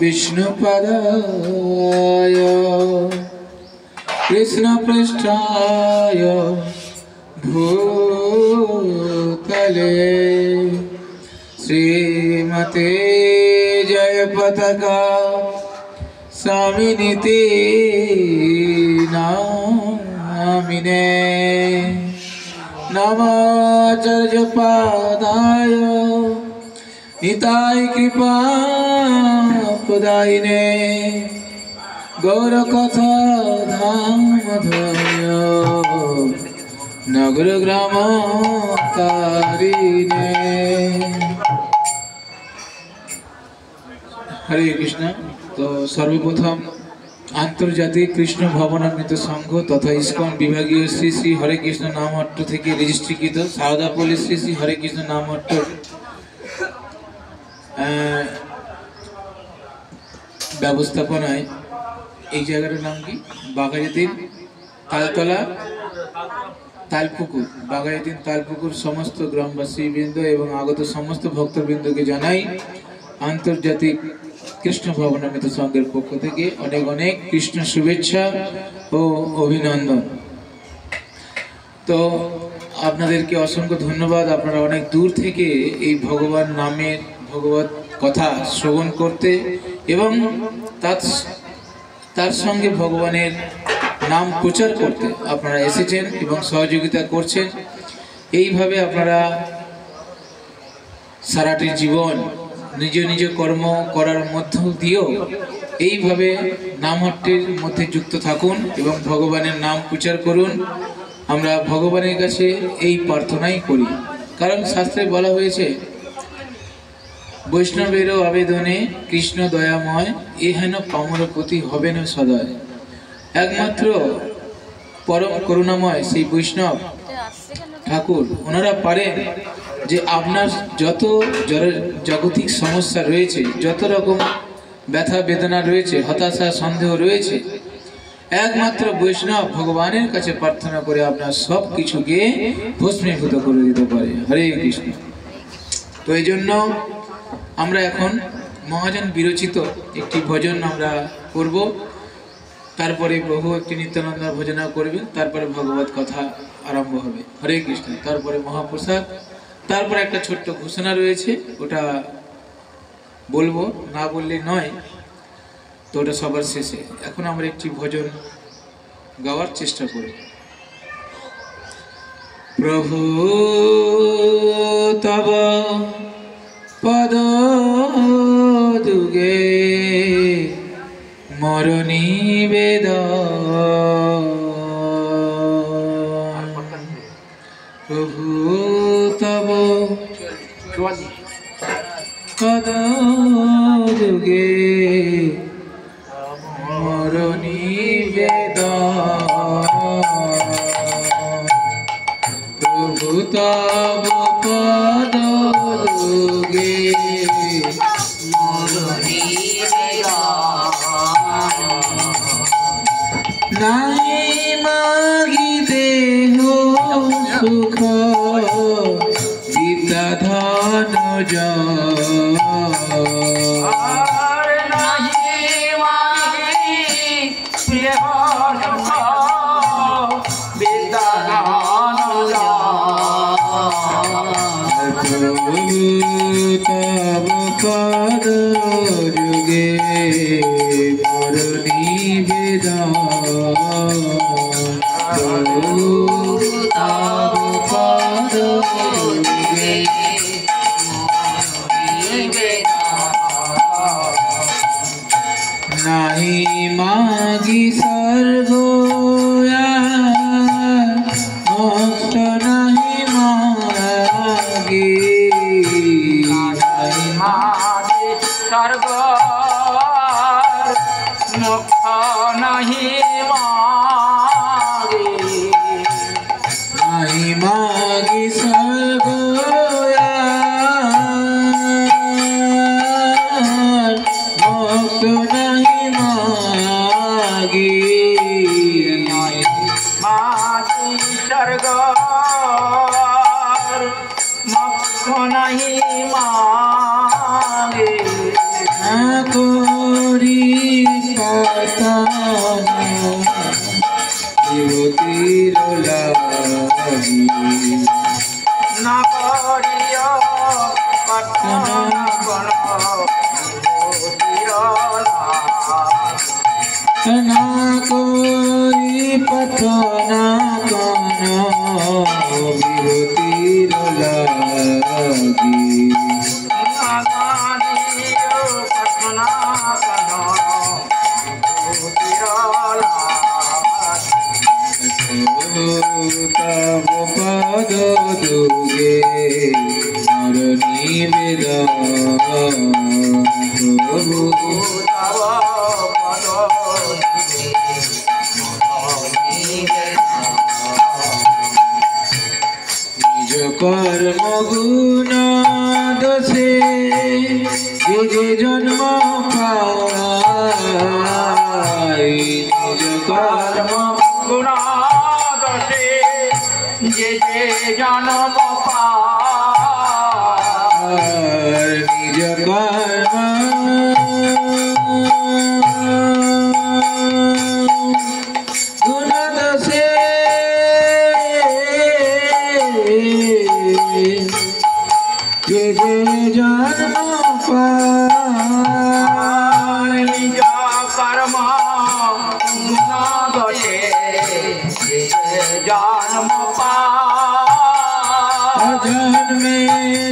विष्णुपदाय कृष्णपृष्ठाय भूतले श्रीमते जयपताका स्वामिनिति नामिने नमाचार्यपादाय निताय कृपा प्रदायिने गौरकथा धामधय नगर ग्राम तारिणे। हरे कृष्ण। तो सर्वप्रथम आंतर्जातिक कृष्ण भवनान्वित संघ तथा इस्कन विभागीय श्री श्री हरे कृष्ण नामहट्ट থেকে রেজিস্ট্রিকৃত সারদাপল্লী শ্রী শ্রী হরে কৃষ্ণ নামহট্ট ব্যবস্থাপনায় এই জায়গাটার নাম কি বাঘাযতীন তালতলা তালপুকুর বাঘাযতীন তালপুকুর সমস্ত গ্রামবাসী বৃন্দ এবং আগত সমস্ত ভক্তবৃন্দকে জানাই আন্তর্জাতিক কৃষ্ণ ভবনান্বিত সংঘের পক্ষ থেকে অনেক অনেক কৃষ্ণ শুভেচ্ছা ও অভিনন্দন। তো আপনাদেরকে অসংখ্য ধন্যবাদ। আপনারা অনেক দূর থেকে এই ভগবান নামের ভগবত কথা শ্রবণ করতে এবং তার সঙ্গে ভগবানের নাম প্রচার করতে আপনারা এসেছেন এবং সহযোগিতা করছেন। এইভাবে আপনারা সারাটি জীবন নিজ নিজ কর্ম করার মধ্য দিয়েও এইভাবে নামহট্টের মধ্যে যুক্ত থাকুন এবং ভগবানের নাম প্রচার করুন। আমরা ভগবানের কাছে এই প্রার্থনাই করি, কারণ শাস্ত্রে বলা হয়েছে বৈষ্ণবেরও আবেদনে কৃষ্ণ দয়াময় এহেন পামর প্রতি হবে না সদয়। একমাত্র পরম করুণাময় সেই বৈষ্ণব ঠাকুর ওনারা পারেন যে আপনার যত জাগতিক সমস্যা রয়েছে, যত রকম ব্যথা বেদনা রয়েছে, হতাশা সন্দেহ রয়েছে, একমাত্র বৈষ্ণব ভগবানের কাছে প্রার্থনা করে আপনার সব কিছুকে ভস্মীভূত করে দিতে পারে। হরে কৃষ্ণ। তো এই জন্য আমরা এখন মহাজন বিরচিত একটি ভজন আমরা করব, তারপরে প্রভু একটি নিত্যানন্দ ভজনা করবেন, তারপরে ভগবত কথা আরম্ভ হবে। হরে কৃষ্ণ। তারপরে মহাপ্রসাদ, তারপরে একটা ছোট্ট ঘোষণা রয়েছে, ওটা বলবো, না বললে নয়, তো ওটা সবার শেষে। এখন আমরা একটি ভজন গাওয়ার চেষ্টা করি। প্রভু তব পদ দুগে মর নিবেদন, প্রভু তব পদ দুগে মর নিবেদন, প্রভু তব পদ দুগে মর নিবেদন, নাই মাগি দেহ সুখ পিতা ধন জয়, তব পদ যুগে মর নিবেদন, তব পদ যুগে নাহি মাগি সর্ব মোক্ষ, নাহি মাগি মাগে স্বর্গ মোক্ষ নাহি মাগে, নাহি মাগি সর্ব মোক্ষ, নাহি মাগি মাগে স্বর্গ মোক্ষ নাহি মাগে, প্রার্থনা কোন বিরতির লাগি তব পদ দুগে মর নিবেদন প্রভু নিজ কর্ম গুণ দোষে যে যে জন্ম পায় নিজ কর্ম গুণাদশে যে যে জন্ম পায় নিজ কর্ম গুণ দোষে যে যে জন্ম পায় নিজ কর্ম গুণাদশে যে যে জন্ম পায় জন্মে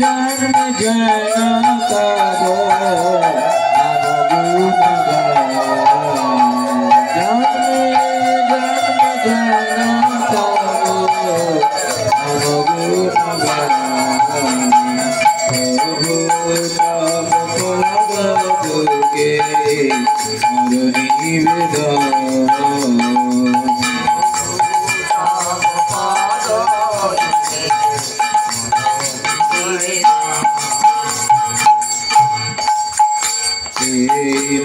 জন্ম জন তব নাম গুণ জন্মে জন্ম জন তব নাম গুণ প্রভু তব পদ দুগে মর নিবেদন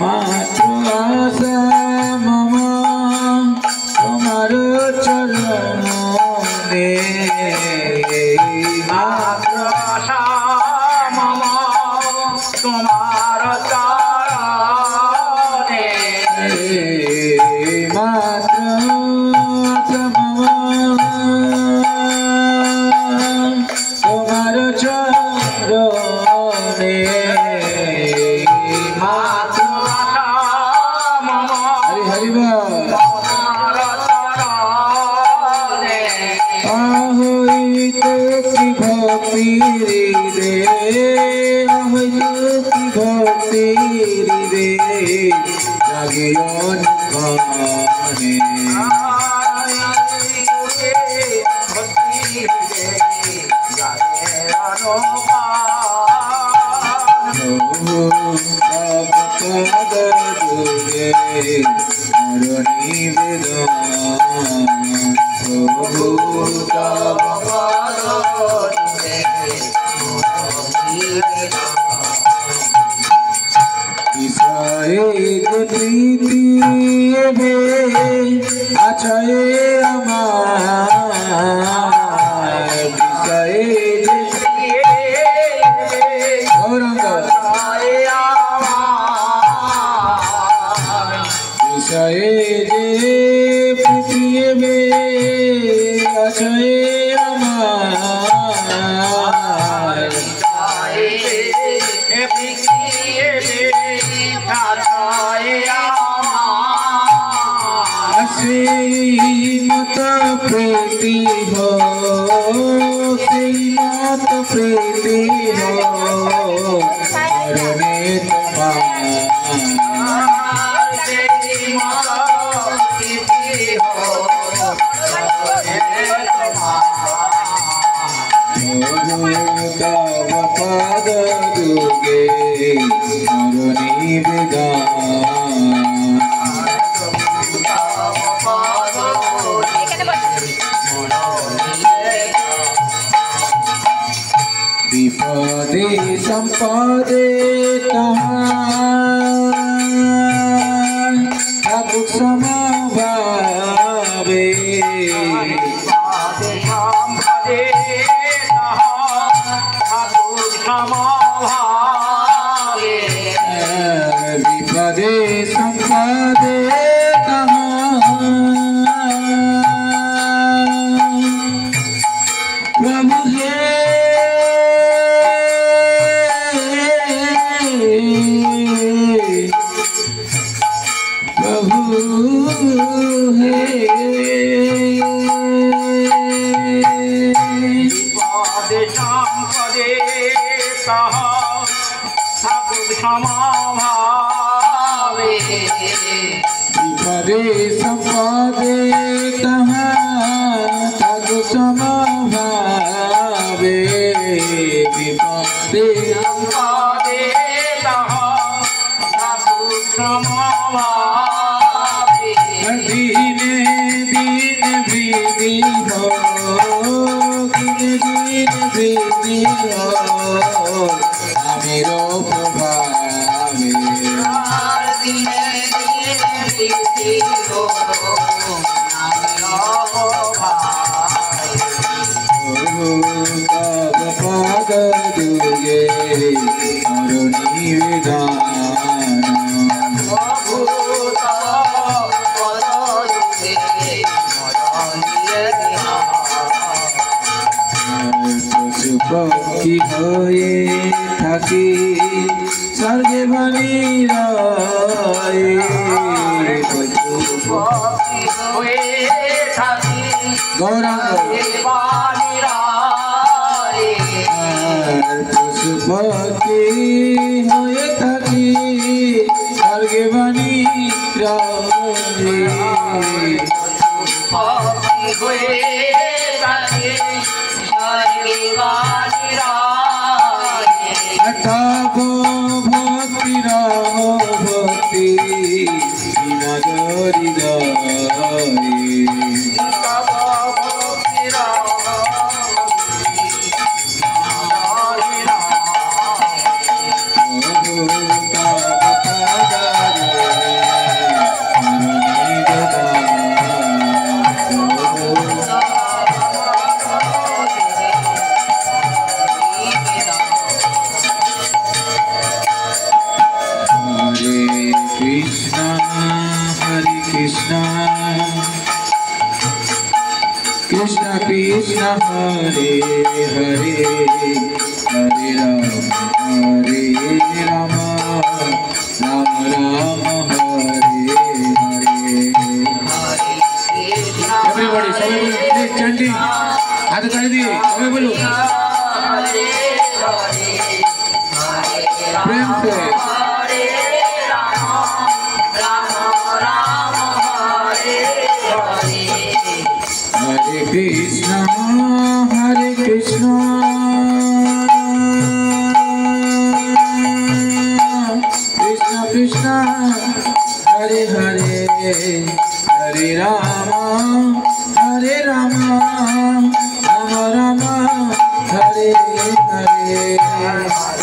মাত্র আশা মম তোমার চরণে মাত্র আশা মম তোমার চরণে মাত্র আশা মম তোমার চরণে মাত্র আশা মম হরি বল তোমার চরণে আহিত কি ভক্তি রে আহিত কি ভক্তি রে জাগে অনখানে পদ দুগে মর নিবেদন প্রভু তব বিষয়ে যে প্রীতি বে আছয়ে আমার বিষয়ে যে গৌরঙ্গ বিষয়ে যে প্রীতি বে আছয়ে আমার শ্রীমত প্রীতি হো শ্রীমত প্রীতি হো করণে তব পদ দুগে মর নিবেদন বিপদে সম্পদে তোমার ঠাকুর সমভাবে বিপদে সম্পদে প্রভু হে প্রভু হে সমভাবে বিপদে সম্পদে তাহা থাকো সমভাবে বিপদে সম্পদে তাহা থাকো সমভাবে দিনে দিনে বৃদ্ধি হোক দিনে বৃদ্ধি হোক আমির প্রভাবে দিনে দিনে বৃদ্ধি হোক তব পাদ দুগে অরণি বিধান পশু পক্ষী হয়ে থাকি স্বর্গে বাণী রায় পশু গৌরাঙ্গ আর পশু পক্ষী হয়ে থাকি স্বর্গে বাণী রায় তব ভক্তি রাম ভক্তি নজরি Krishna Krishna Hare Hare Hare Rama Rama Rama Hare Hare Everybody, please chanting. हाथ उठाई दिए, अबे बोलो प्रेम से Hare Krishna Krishna Krishna Hare Hare Hare Rama Rama Rama Hare Hare Hare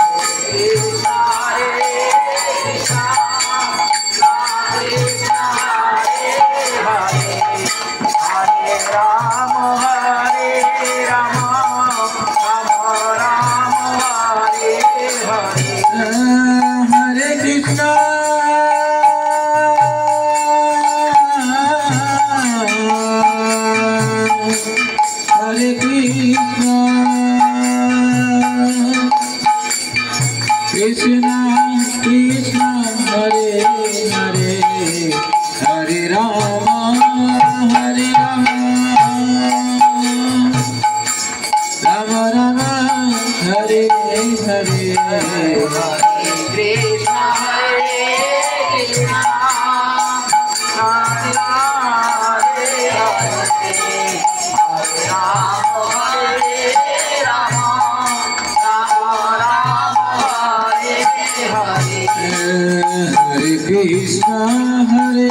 Krishna Hare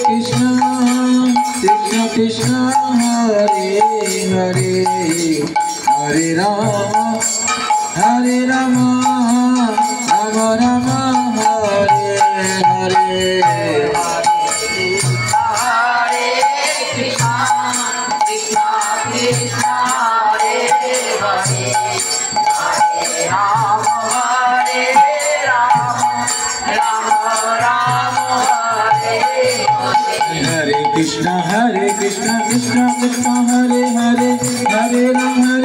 Krishna Krishna Krishna Hare Hare Hare Rama Rama Rama Hare Hare Hare Krishna Krishna Krishna Hare Hare Hare Rama Rama Rama Hare Hare Hare Krishna Krishna Krishna Hare Hare Hare Ram Ram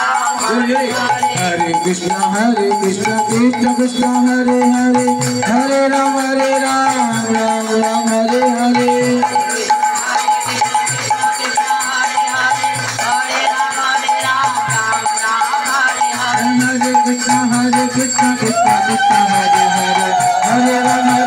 Ram Hare Hare Hare Krishna Krishna Krishna Hare Hare Hare Ram Ram Ram Hare Hare Hare Hare, Hare Rama,